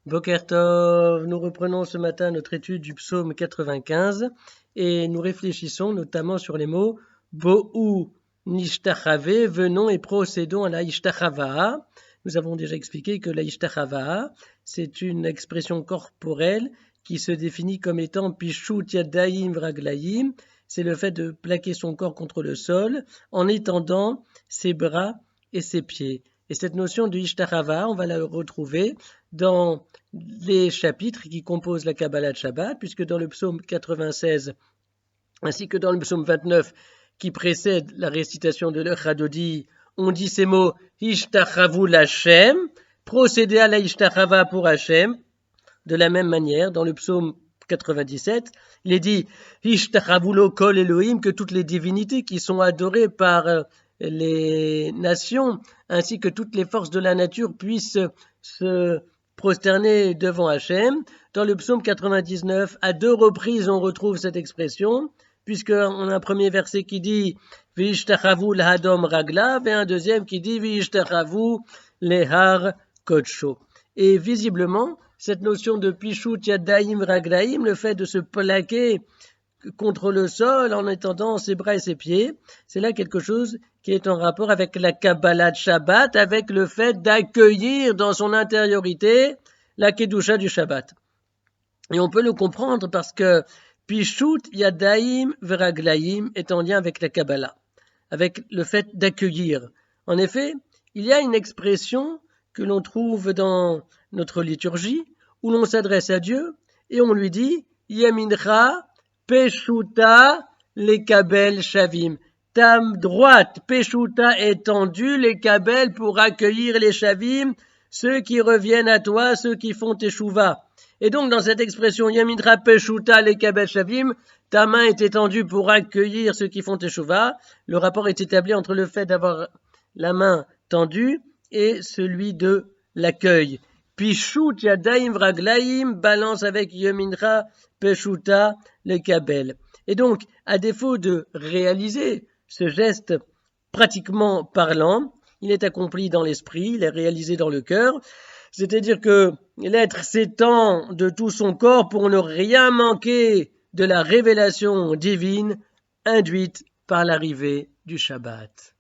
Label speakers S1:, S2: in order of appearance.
S1: Boker Tov, nous reprenons ce matin notre étude du psaume 95 et nous réfléchissons notamment sur les mots Bo'u nishtachave, venons et procédons à la ishtachava. Nous avons déjà expliqué que la ishtachava, c'est une expression corporelle qui se définit comme étant pishut yadayim vraglayim, c'est le fait de plaquer son corps contre le sol en étendant ses bras et ses pieds. Et cette notion de ishtachava, on va la retrouver dans les chapitres qui composent la Kabbalah de Shabbat, puisque dans le psaume 96, ainsi que dans le psaume 29, qui précède la récitation de l'Echadodi, on dit ces mots Ishtachavu l'Hashem, procédez à la Ishtachava pour Hachem. De la même manière, dans le psaume 97, il est dit Ishtachavu lo kol Elohim, que toutes les divinités qui sont adorées par les nations, ainsi que toutes les forces de la nature puissent se prosterner devant Hachem. Dans le psaume 99, à deux reprises, on retrouve cette expression, puisqu'on a un premier verset qui dit V'ishtachavu l'hadom raglav et un deuxième qui dit V'ishtachavu lehar kodsho. Et visiblement, cette notion de pishut yadayim raglaim, le fait de se plaquer contre le sol en étendant ses bras et ses pieds, c'est là quelque chose qui est en rapport avec la Kabbalah de Shabbat, avec le fait d'accueillir dans son intériorité la Kedusha du Shabbat. Et on peut le comprendre parce que Pishut Yadaim Veraglaim est en lien avec la Kabbalah, avec le fait d'accueillir. En effet, il y a une expression que l'on trouve dans notre liturgie où l'on s'adresse à Dieu et on lui dit Yamincha Peshuta lekabel shavim. Ta droite, Peshuta, est tendue, les kabel, pour accueillir les shavim, ceux qui reviennent à toi, ceux qui font teshuva. Et donc, dans cette expression, Yamidra Peshuta lekabel shavim, ta main est étendue pour accueillir ceux qui font teshuva. Le rapport est établi entre le fait d'avoir la main tendue et celui de l'accueil. Pishut yadaim vraglaim, balance avec Yamidra Peshuta lekabel. Et donc, à défaut de réaliser ce geste pratiquement parlant, il est accompli dans l'esprit, il est réalisé dans le cœur, c'est-à-dire que l'être s'étend de tout son corps pour ne rien manquer de la révélation divine induite par l'arrivée du Shabbat.